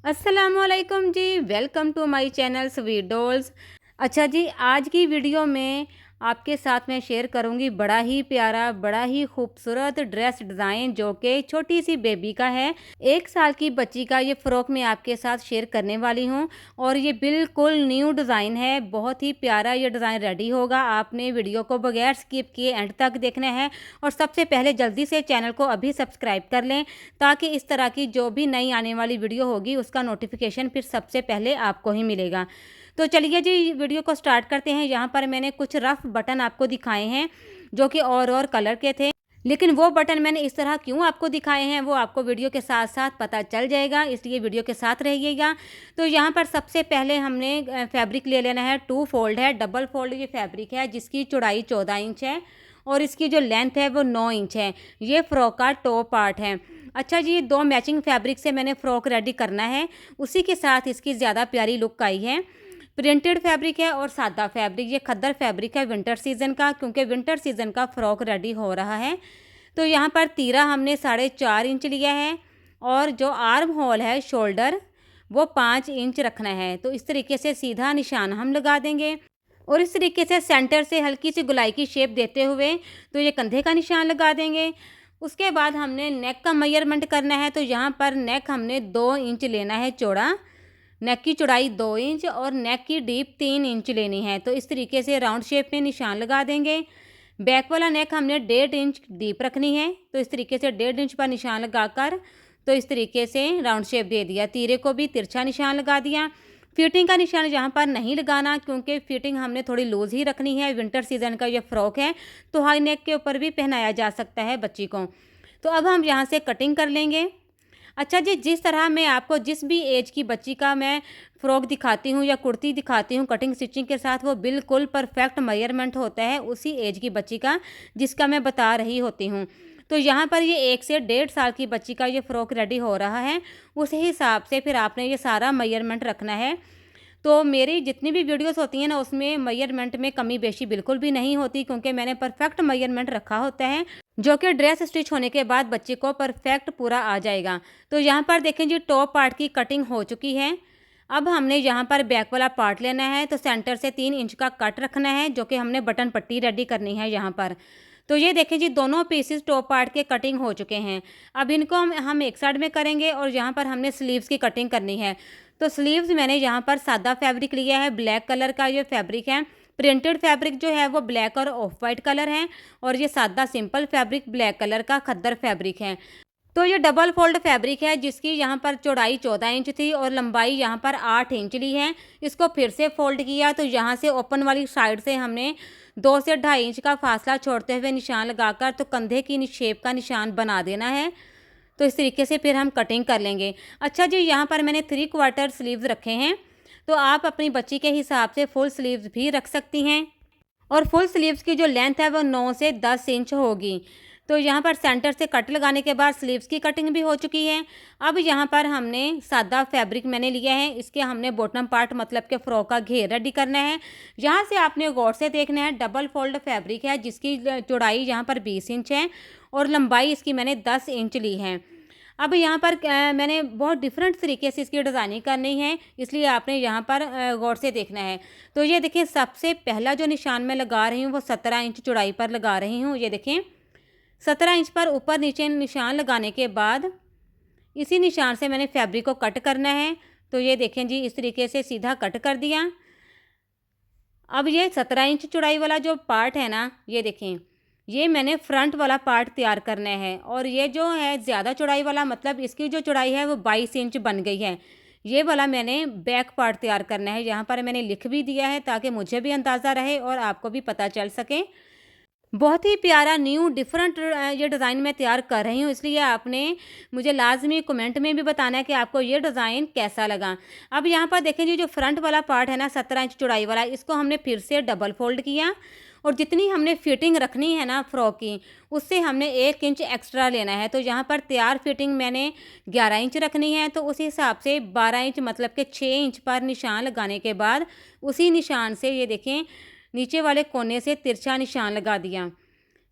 अस्सलामुअलैकुम जी, welcome to my channel sweet dolls. अच्छा जी, आज की वीडियो में आपके साथ मैं शेयर करूंगी बड़ा ही प्यारा, बड़ा ही खूबसूरत ड्रेस डिज़ाइन जो कि छोटी सी बेबी का है। 1 साल की बच्ची का ये फ़्रॉक मैं आपके साथ शेयर करने वाली हूँ और ये बिल्कुल न्यू डिज़ाइन है। बहुत ही प्यारा ये डिज़ाइन रेडी होगा। आपने वीडियो को बगैर स्किप किए एंड तक देखना है और सबसे पहले जल्दी से चैनल को अभी सब्सक्राइब कर लें ताकि इस तरह की जो भी नई आने वाली वीडियो होगी उसका नोटिफिकेशन फिर सबसे पहले आपको ही मिलेगा। तो चलिए जी, वीडियो को स्टार्ट करते हैं। यहाँ पर मैंने कुछ रफ बटन आपको दिखाए हैं जो कि और कलर के थे, लेकिन वो बटन मैंने इस तरह क्यों आपको दिखाए हैं वो आपको वीडियो के साथ साथ पता चल जाएगा, इसलिए वीडियो के साथ रहिएगा। तो यहाँ पर सबसे पहले हमने फैब्रिक ले लेना है। 2 फोल्ड है, डबल फोल्ड ये फैब्रिक है जिसकी चौड़ाई 14 इंच है और इसकी जो लेंथ है वो 9 इंच है। ये फ्रॉक का टॉप पार्ट है। अच्छा जी, 2 मैचिंग फैब्रिक से मैंने फ़्रॉक रेडी करना है, उसी के साथ इसकी ज़्यादा प्यारी लुक आई है। प्रिंटेड फैब्रिक है और सादा फैब्रिक, ये खद्दर फैब्रिक है विंटर सीजन का, क्योंकि विंटर सीजन का फ्रॉक रेडी हो रहा है। तो यहाँ पर तीरा हमने 4.5 इंच लिया है और जो आर्म होल है शोल्डर वो 5 इंच रखना है। तो इस तरीके से सीधा निशान हम लगा देंगे और इस तरीके से सेंटर से हल्की सी गुलाई की शेप देते हुए तो ये कंधे का निशान लगा देंगे। उसके बाद हमने नेक का मेजरमेंट करना है। तो यहाँ पर नेक हमने 2 इंच लेना है चौड़ा, नेक की चौड़ाई 2 इंच और नेक की डीप 3 इंच लेनी है। तो इस तरीके से राउंड शेप में निशान लगा देंगे। बैक वाला नेक हमने 1.5 इंच डीप रखनी है। तो इस तरीके से 1.5 इंच पर निशान लगाकर तो इस तरीके से राउंड शेप दे दिया। तीरे को भी तिरछा निशान लगा दिया। फिटिंग का निशान यहाँ पर नहीं लगाना क्योंकि फिटिंग हमने थोड़ी लूज़ ही रखनी है। विंटर सीजन का ये फ्रॉक है तो हाई नेक के ऊपर भी पहनाया जा सकता है बच्ची को। तो अब हम यहाँ से कटिंग कर लेंगे। अच्छा जी, जिस तरह मैं आपको जिस भी एज की बच्ची का मैं फ़्रॉक दिखाती हूँ या कुर्ती दिखाती हूँ कटिंग स्टिचिंग के साथ, वो बिल्कुल परफेक्ट मेजरमेंट होता है उसी एज की बच्ची का जिसका मैं बता रही होती हूँ। तो यहाँ पर ये 1 से 1.5 साल की बच्ची का ये फ़्रॉक रेडी हो रहा है, उस हिसाब से फिर आपने ये सारा मेजरमेंट रखना है। तो मेरी जितनी भी वीडियोस होती हैं ना उसमें मेजरमेंट में कमी बेशी बिल्कुल भी नहीं होती क्योंकि मैंने परफेक्ट मेजरमेंट रखा होता है जो कि ड्रेस स्टिच होने के बाद बच्चे को परफेक्ट पूरा आ जाएगा। तो यहाँ पर देखें जी, टॉप पार्ट की कटिंग हो चुकी है। अब हमने यहाँ पर बैक वाला पार्ट लेना है। तो सेंटर से 3 इंच का कट रखना है जो कि हमने बटन पट्टी रेडी करनी है यहाँ पर। तो ये देखें जी, दोनों पीसेस टॉप पार्ट के कटिंग हो चुके हैं। अब इनको हम एक साइड में करेंगे और यहाँ पर हमने स्लीव्स की कटिंग करनी है। तो स्लीव्स मैंने यहाँ पर सादा फैब्रिक लिया है, ब्लैक कलर का ये फैब्रिक है। प्रिंटेड फैब्रिक जो है वो ब्लैक और ऑफ वाइट कलर है और ये सादा सिंपल फैब्रिक ब्लैक कलर का खद्दर फैब्रिक है। तो ये डबल फोल्ड फैब्रिक है जिसकी यहाँ पर चौड़ाई 14 इंच थी और लंबाई यहाँ पर 8 इंच ली है। इसको फिर से फोल्ड किया तो यहाँ से ओपन वाली साइड से हमने 2 से 2.5 इंच का फासला छोड़ते हुए निशान लगाकर तो कंधे की शेप का निशान बना देना है। तो इस तरीके से फिर हम कटिंग कर लेंगे। अच्छा जी, यहाँ पर मैंने 3/4 स्लीव्स रखे हैं। तो आप अपनी बच्ची के हिसाब से फुल स्लीव्स भी रख सकती हैं और फुल स्लीव्स की जो लेंथ है वो 9 से 10 इंच होगी। तो यहाँ पर सेंटर से कट लगाने के बाद स्लीव्स की कटिंग भी हो चुकी है। अब यहाँ पर हमने सादा फैब्रिक मैंने लिया है, इसके हमने बॉटम पार्ट मतलब के फ्रॉक का घेर रेडी करना है। यहाँ से आपने गौर से देखना है, डबल फोल्ड फैब्रिक है जिसकी चौड़ाई यहाँ पर 20 इंच है और लंबाई इसकी मैंने 10 इंच ली है। अब यहाँ पर मैंने बहुत डिफरेंट तरीके से इसकी डिज़ाइनिंग करनी है, इसलिए आपने यहाँ पर गौर से देखना है। तो ये देखिए, सबसे पहला जो निशान मैं लगा रही हूँ वो 17 इंच चौड़ाई पर लगा रही हूँ। ये देखें, 17 इंच पर ऊपर नीचे निशान लगाने के बाद इसी निशान से मैंने फैब्रिक को कट करना है। तो ये देखें जी, इस तरीके से सीधा कट कर दिया। अब ये 17 इंच चौड़ाई वाला जो पार्ट है ना, ये देखें, ये मैंने फ्रंट वाला पार्ट तैयार करना है और ये जो है ज़्यादा चौड़ाई वाला मतलब इसकी जो चौड़ाई है वो 22 इंच बन गई है। ये वाला मैंने बैक पार्ट तैयार करना है। यहाँ पर मैंने लिख भी दिया है ताकि मुझे भी अंदाज़ा रहे और आपको भी पता चल सके। बहुत ही प्यारा न्यू डिफरेंट ये डिज़ाइन मैं तैयार कर रही हूँ, इसलिए आपने मुझे लाजमी कमेंट में भी बताना है कि आपको ये डिज़ाइन कैसा लगा। अब यहाँ पर देखें जी, जो फ्रंट वाला पार्ट है ना 17 इंच चौड़ाई वाला, इसको हमने फिर से डबल फोल्ड किया और जितनी हमने फिटिंग रखनी है ना फ्रॉक की उससे हमने 1 इंच एक्स्ट्रा लेना है। तो यहाँ पर तैयार फिटिंग मैंने 11 इंच रखनी है, तो उस हिसाब से 12 इंच मतलब कि 6 इंच पर निशान लगाने के बाद उसी निशान से ये देखें नीचे वाले कोने से तिरछा निशान लगा दिया।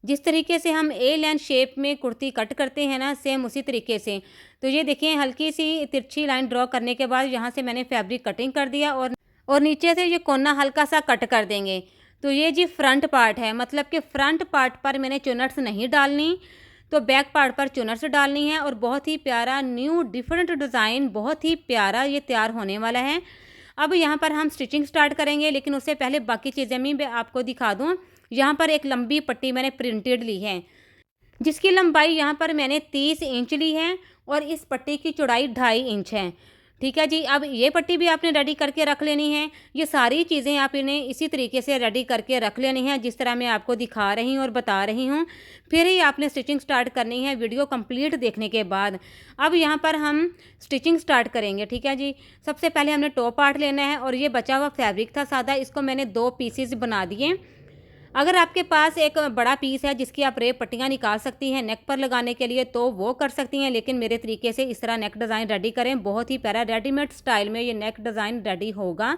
जिस तरीके से हम ए लाइन शेप में कुर्ती कट करते हैं ना, सेम उसी तरीके से। तो ये देखिए हल्की सी तिरछी लाइन ड्रॉ करने के बाद यहाँ से मैंने फैब्रिक कटिंग कर दिया और नीचे से ये कोना हल्का सा कट कर देंगे। तो ये जी फ्रंट पार्ट है, मतलब कि फ्रंट पार्ट पर मैंने चुनट्स नहीं डालनी, तो बैक पार्ट पर चुनट्स डालनी है। और बहुत ही प्यारा न्यू डिफरेंट डिज़ाइन, बहुत ही प्यारा ये तैयार होने वाला है। अब यहाँ पर हम स्टिचिंग स्टार्ट करेंगे, लेकिन उससे पहले बाकी चीज़ें मैं आपको दिखा दूँ। यहाँ पर एक लंबी पट्टी मैंने प्रिंटेड ली है, जिसकी लंबाई यहाँ पर मैंने 30 इंच ली है और इस पट्टी की चौड़ाई 2.5 इंच है। ठीक है जी। अब ये पट्टी भी आपने रेडी करके रख लेनी है। ये सारी चीज़ें आप इन्हें इसी तरीके से रेडी करके रख लेनी है, जिस तरह मैं आपको दिखा रही हूँ और बता रही हूँ। फिर ही आपने स्टिचिंग स्टार्ट करनी है वीडियो कंप्लीट देखने के बाद। अब यहाँ पर हम स्टिचिंग स्टार्ट करेंगे। ठीक है जी। सबसे पहले हमने टॉप पार्ट लेना है और ये बचा हुआ फैब्रिक था सादा, इसको मैंने 2 पीसेस बना दिए। अगर आपके पास एक बड़ा पीस है जिसकी आप रेप पट्टियाँ निकाल सकती हैं नेक पर लगाने के लिए, तो वो कर सकती हैं, लेकिन मेरे तरीके से इस तरह नेक डिज़ाइन रेडी करें। बहुत ही प्यारा रेडीमेड स्टाइल में ये नेक डिज़ाइन रेडी होगा।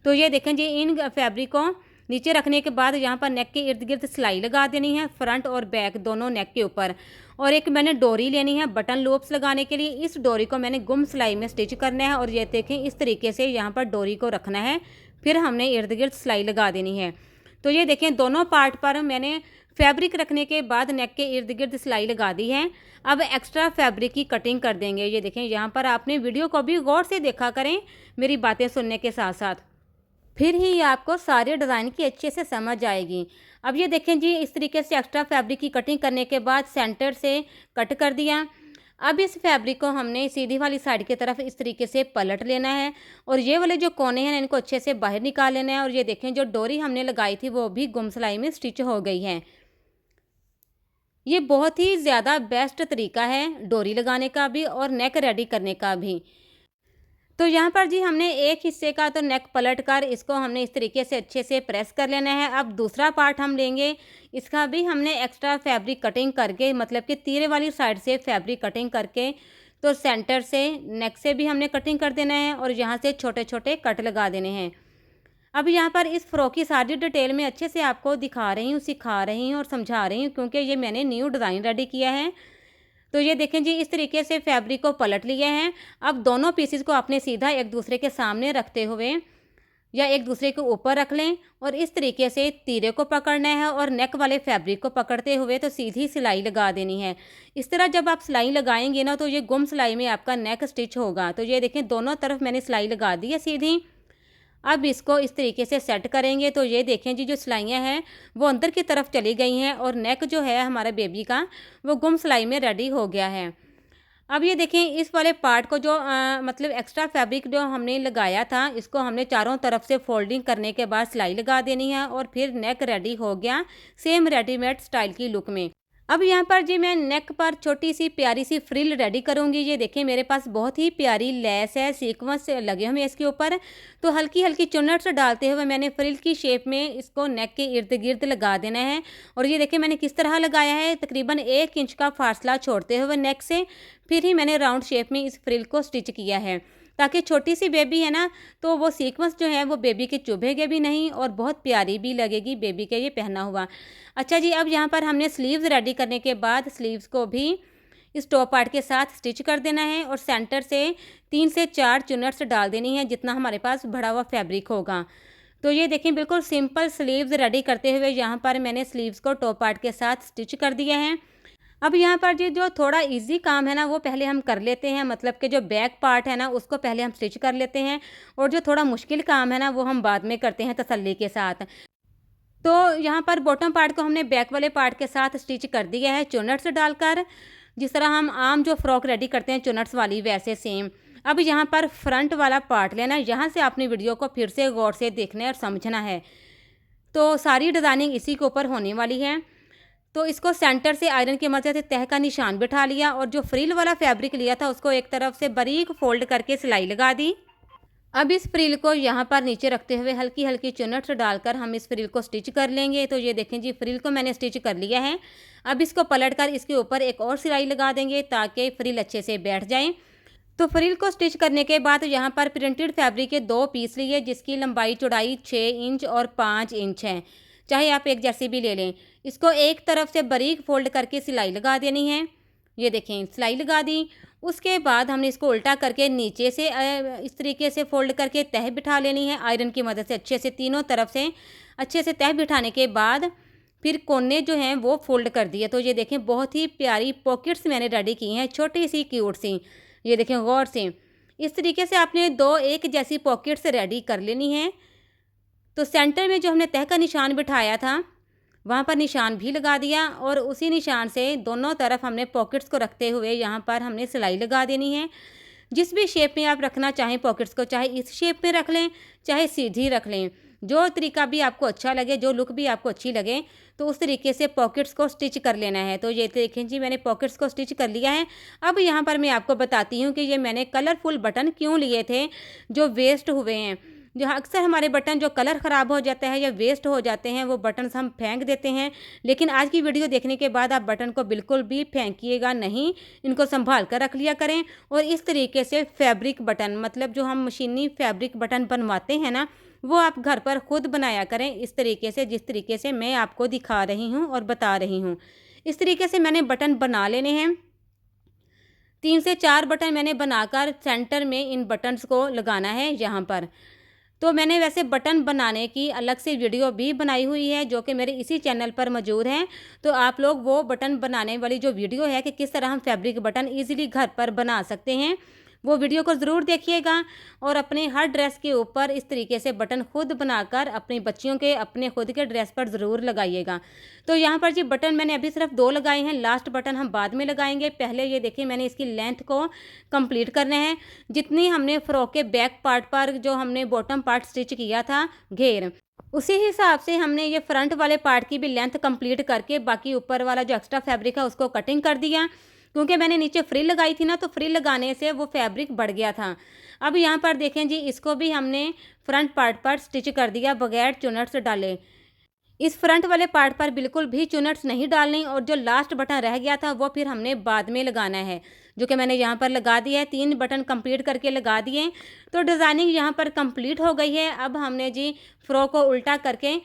तो ये देखें जी, इन फैब्रिक को नीचे रखने के बाद यहाँ पर नेक के इर्द गिर्द सिलाई लगा देनी है, फ्रंट और बैक दोनों नेक के ऊपर। और एक मैंने डोरी लेनी है बटन लूप्स लगाने के लिए। इस डोरी को मैंने गुम सिलाई में स्टिच करना है और ये देखें इस तरीके से यहाँ पर डोरी को रखना है, फिर हमने इर्द गिर्द सिलाई लगा देनी है। तो ये देखें दोनों पार्ट पर मैंने फैब्रिक रखने के बाद नेक के इर्द गिर्द सिलाई लगा दी है। अब एक्स्ट्रा फैब्रिक की कटिंग कर देंगे। ये देखें यहाँ पर आपने वीडियो को भी गौर से देखा करें मेरी बातें सुनने के साथ साथ, फिर ही आपको सारे डिज़ाइन की अच्छे से समझ आएगी। अब ये देखें जी, इस तरीके से एक्स्ट्रा फैब्रिक की कटिंग करने के बाद सेंटर से कट कर दिया। अब इस फैब्रिक को हमने सीधी वाली साइड की तरफ इस तरीके से पलट लेना है और ये वाले जो कोने हैं इनको अच्छे से बाहर निकाल लेना है। और ये देखें जो डोरी हमने लगाई थी वो भी गुम सिलाई में स्टिच हो गई है। ये बहुत ही ज़्यादा बेस्ट तरीका है डोरी लगाने का भी और नेक रेडी करने का भी। तो यहाँ पर जी हमने एक हिस्से का तो नेक पलट कर इसको हमने इस तरीके से अच्छे से प्रेस कर लेना है। अब दूसरा पार्ट हम लेंगे, इसका भी हमने एक्स्ट्रा फैब्रिक कटिंग करके, मतलब कि तीरे वाली साइड से फैब्रिक कटिंग करके, तो सेंटर से नेक से भी हमने कटिंग कर देना है और यहाँ से छोटे छोटे कट लगा देने हैं। अब यहाँ पर इस फ्रॉक की सारी डिटेल में अच्छे से आपको दिखा रही हूँ, सिखा रही हूँ और समझा रही हूँ, क्योंकि ये मैंने न्यू डिज़ाइन रेडी किया है। तो ये देखें जी, इस तरीके से फैब्रिक को पलट लिया है। अब दोनों पीसेस को आपने सीधा एक दूसरे के सामने रखते हुए या एक दूसरे के ऊपर रख लें और इस तरीके से तीरे को पकड़ना है और नेक वाले फैब्रिक को पकड़ते हुए तो सीधी सिलाई लगा देनी है। इस तरह जब आप सिलाई लगाएंगे ना तो ये गुम सिलाई में आपका नेक स्टिच होगा। तो ये देखें दोनों तरफ मैंने सिलाई लगा दी है सीधी। अब इसको इस तरीके से सेट करेंगे। तो ये देखें जी, जो सिलाइयाँ हैं वो अंदर की तरफ चली गई हैं और नेक जो है हमारे बेबी का वो गुम सिलाई में रेडी हो गया है। अब ये देखें इस वाले पार्ट को जो मतलब एक्स्ट्रा फैब्रिक जो हमने लगाया था, इसको हमने चारों तरफ से फोल्डिंग करने के बाद सिलाई लगा देनी है और फिर नेक रेडी हो गया सेम रेडीमेड स्टाइल की लुक में। अब यहाँ पर जी मैं नेक पर छोटी सी प्यारी सी फ्रिल रेडी करूँगी। ये देखिए मेरे पास बहुत ही प्यारी लेस है, सीक्वेंस लगे हुए इसके ऊपर। तो हल्की हल्की चुन्नट डालते हुए मैंने फ्रिल की शेप में इसको नेक के इर्द गिर्द लगा देना है। और ये देखिए मैंने किस तरह लगाया है, तकरीबन 1 इंच का फासला छोड़ते हुए नेक से, फिर ही मैंने राउंड शेप में इस फ्रिल को स्टिच किया है, ताकि छोटी सी बेबी है ना तो वो सीक्वेंस जो है वो बेबी के चुभेगे भी नहीं और बहुत प्यारी भी लगेगी बेबी के ये पहना हुआ। अच्छा जी, अब यहाँ पर हमने स्लीव्स रेडी करने के बाद स्लीव्स को भी इस टॉप पार्ट के साथ स्टिच कर देना है और सेंटर से 3 से 4 चुन्नट्स डाल देनी है जितना हमारे पास भरा हुआ फैब्रिक होगा। तो ये देखें बिल्कुल सिंपल स्लीव्स रेडी करते हुए यहाँ पर मैंने स्लीव्स को टॉप पार्ट के साथ स्टिच कर दिया है। अब यहाँ पर जी जो थोड़ा इजी काम है ना वो पहले हम कर लेते हैं, मतलब कि जो बैक पार्ट है ना उसको पहले हम स्टिच कर लेते हैं और जो थोड़ा मुश्किल काम है ना वो हम बाद में करते हैं तसल्ली के साथ। तो यहाँ पर बॉटम पार्ट को हमने बैक वाले पार्ट के साथ स्टिच कर दिया है चुन्नट्स डालकर, जिस तरह हम आम जो फ्रॉक रेडी करते हैं चुन्नट्स वाली वैसे सेम। अब यहाँ पर फ्रंट वाला पार्ट लेना है, यहाँ से आपने वीडियो को फिर से गौर से देखना है और समझना है। तो सारी डिज़ाइनिंग इसी के ऊपर होने वाली है। तो इसको सेंटर से आयरन की मदद से तह का निशान बिठा लिया और जो फ्रिल वाला फैब्रिक लिया था उसको एक तरफ से बारीक फोल्ड करके सिलाई लगा दी। अब इस फ्रिल को यहाँ पर नीचे रखते हुए हल्की हल्की चुन्नट्स डालकर हम इस फ्रिल को स्टिच कर लेंगे। तो ये देखें जी, फ्रिल को मैंने स्टिच कर लिया है। अब इसको पलटकर इसके ऊपर एक और सिलाई लगा देंगे ताकि फ्रिल अच्छे से बैठ जाए। तो फ्रिल को स्टिच करने के बाद यहाँ पर प्रिंटेड फैब्रिक के 2 पीस लिए जिसकी लंबाई चौड़ाई 6 इंच और 5 इंच है। चाहे आप एक जैसी भी ले लें। इसको एक तरफ से बारीक फोल्ड करके सिलाई लगा देनी है। ये देखें सिलाई लगा दी। उसके बाद हमने इसको उल्टा करके नीचे से इस तरीके से फोल्ड करके तह बिठा लेनी है आयरन की मदद से अच्छे से, तीनों तरफ से अच्छे से तह बिठाने के बाद फिर कोने जो हैं वो फोल्ड कर दिए। तो ये देखें बहुत ही प्यारी पॉकेट्स मैंने रेडी की हैं, छोटी सी क्यूट सी। ये देखें गौर से इस तरीके से आपने दो एक जैसी पॉकेट्स रेडी कर लेनी है। तो सेंटर में जो हमने तह का निशान बिठाया था वहाँ पर निशान भी लगा दिया और उसी निशान से दोनों तरफ हमने पॉकेट्स को रखते हुए यहाँ पर हमने सिलाई लगा देनी है। जिस भी शेप में आप रखना चाहें पॉकेट्स को, चाहे इस शेप में रख लें चाहे सीधी रख लें, जो तरीका भी आपको अच्छा लगे, जो लुक भी आपको अच्छी लगे, तो उस तरीके से पॉकेट्स को स्टिच कर लेना है। तो ये देखें जी मैंने पॉकेट्स को स्टिच कर लिया है। अब यहाँ पर मैं आपको बताती हूँ कि ये मैंने कलरफुल बटन क्यों लिए थे जो वेस्ट हुए हैं। जो अक्सर हमारे बटन जो कलर ख़राब हो जाता है या वेस्ट हो जाते हैं वो बटन हम फेंक देते हैं, लेकिन आज की वीडियो देखने के बाद आप बटन को बिल्कुल भी फेंकिएगा नहीं, इनको संभाल कर रख लिया करें। और इस तरीके से फैब्रिक बटन, मतलब जो हम मशीनी फैब्रिक बटन बनवाते हैं ना, वो आप घर पर खुद बनाया करें इस तरीके से, जिस तरीके से मैं आपको दिखा रही हूँ और बता रही हूँ। इस तरीके से मैंने बटन बना लेने हैं। 3 से 4 बटन मैंने बनाकर सेंटर में इन बटन्स को लगाना है यहाँ पर। तो मैंने वैसे बटन बनाने की अलग से वीडियो भी बनाई हुई है जो कि मेरे इसी चैनल पर मौजूद है। तो आप लोग वो बटन बनाने वाली जो वीडियो है कि किस तरह हम फैब्रिक बटन इजीली घर पर बना सकते हैं, वो वीडियो को ज़रूर देखिएगा। और अपने हर ड्रेस के ऊपर इस तरीके से बटन खुद बनाकर अपनी बच्चियों के अपने खुद के ड्रेस पर ज़रूर लगाइएगा। तो यहाँ पर जी बटन मैंने अभी सिर्फ 2 लगाए हैं, लास्ट बटन हम बाद में लगाएंगे। पहले ये देखिए मैंने इसकी लेंथ को कंप्लीट करना है। जितनी हमने फ़्रॉक के बैक पार्ट पर जो हमने बॉटम पार्ट स्टिच किया था घेर, उसी हिसाब से हमने ये फ्रंट वाले पार्ट की भी लेंथ कंप्लीट करके बाकी ऊपर वाला जो एक्स्ट्रा फैब्रिक है उसको कटिंग कर दिया। क्योंकि मैंने नीचे फ्रिल लगाई थी ना, तो फ्रिल लगाने से वो फैब्रिक बढ़ गया था। अब यहाँ पर देखें जी इसको भी हमने फ्रंट पार्ट पर स्टिच कर दिया बगैर चुनट्स डाले। इस फ्रंट वाले पार्ट पर बिल्कुल भी चुनट्स नहीं डालनी और जो लास्ट बटन रह गया था वो फिर हमने बाद में लगाना है, जो कि मैंने यहाँ पर लगा दिया है। 3 बटन कंप्लीट करके लगा दिए। तो डिज़ाइनिंग यहाँ पर कंप्लीट हो गई है। अब हमने जी फ्रॉक को उल्टा करके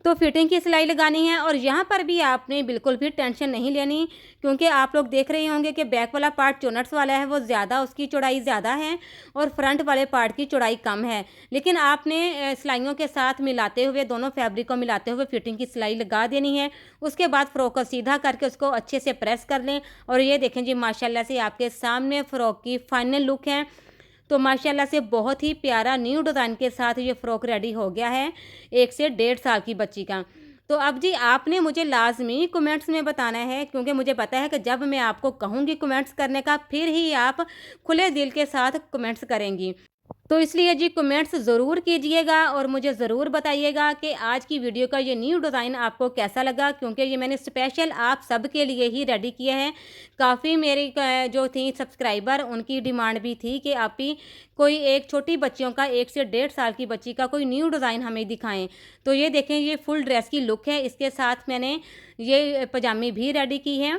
तो फिटिंग की सिलाई लगानी है। और यहाँ पर भी आपने बिल्कुल भी टेंशन नहीं लेनी, क्योंकि आप लोग देख रहे होंगे कि बैक वाला पार्ट चुनट्स वाला है, वो ज़्यादा उसकी चौड़ाई ज़्यादा है और फ्रंट वाले पार्ट की चौड़ाई कम है। लेकिन आपने सिलाइयों के साथ मिलाते हुए, दोनों फैब्रिक को मिलाते हुए फिटिंग की सिलाई लगा देनी है। उसके बाद फ़्रॉक को सीधा करके उसको अच्छे से प्रेस कर लें। और ये देखें जी माशाल्लाह से आपके सामने फ़्रॉक की फाइनल लुक है। तो माशाल्लाह से बहुत ही प्यारा न्यू डिज़ाइन के साथ ये फ़्रॉक रेडी हो गया है 1 से 1.5 साल की बच्ची का। तो अब जी आपने मुझे लाजमी कमेंट्स में बताना है, क्योंकि मुझे पता है कि जब मैं आपको कहूँगी कमेंट्स करने का फिर ही आप खुले दिल के साथ कमेंट्स करेंगी। तो इसलिए जी कमेंट्स ज़रूर कीजिएगा और मुझे ज़रूर बताइएगा कि आज की वीडियो का ये न्यू डिज़ाइन आपको कैसा लगा, क्योंकि ये मैंने स्पेशल आप सब के लिए ही रेडी किया है। काफ़ी मेरी जो थी सब्सक्राइबर, उनकी डिमांड भी थी कि आप ही कोई एक छोटी बच्चियों का 1 से 1.5 साल की बच्ची का कोई न्यू डिज़ाइन हमें दिखाएं। तो ये देखें ये फुल ड्रेस की लुक है। इसके साथ मैंने ये पजामी भी रेडी की है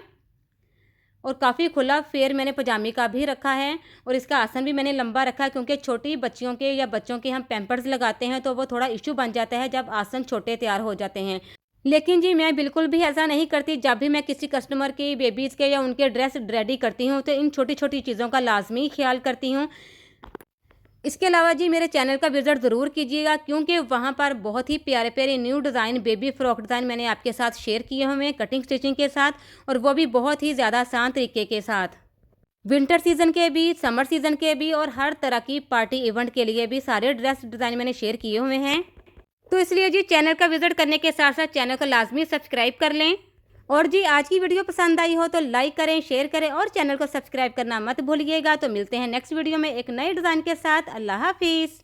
और काफ़ी खुला फेयर मैंने पजामी का भी रखा है। और इसका आसन भी मैंने लंबा रखा है, क्योंकि छोटी बच्चियों के या बच्चों के हम पैम्पर्स लगाते हैं तो वो थोड़ा इशू बन जाता है जब आसन छोटे तैयार हो जाते हैं। लेकिन जी मैं बिल्कुल भी ऐसा नहीं करती। जब भी मैं किसी कस्टमर की बेबीज़ के या उनके ड्रेस रेडी करती हूँ तो इन छोटी छोटी चीज़ों का लाजमी ख्याल करती हूँ। इसके अलावा जी मेरे चैनल का विज़िट ज़रूर कीजिएगा, क्योंकि वहाँ पर बहुत ही प्यारे प्यारे new design, baby frock design मैंने आपके साथ शेयर किए हुए हैं कटिंग स्टिचिंग के साथ, और वो भी बहुत ही ज़्यादा आसान तरीके के साथ। विंटर सीज़न के भी, समर सीज़न के भी और हर तरह की पार्टी इवेंट के लिए भी सारे ड्रेस डिज़ाइन मैंने शेयर किए हुए हैं। तो इसलिए जी चैनल का विज़िट करने के साथ साथ चैनल को लाजमी सब्सक्राइब कर लें। और जी आज की वीडियो पसंद आई हो तो लाइक करें, शेयर करें और चैनल को सब्सक्राइब करना मत भूलिएगा। तो मिलते हैं नेक्स्ट वीडियो में एक नए डिज़ाइन के साथ। अल्लाह हाफिज़।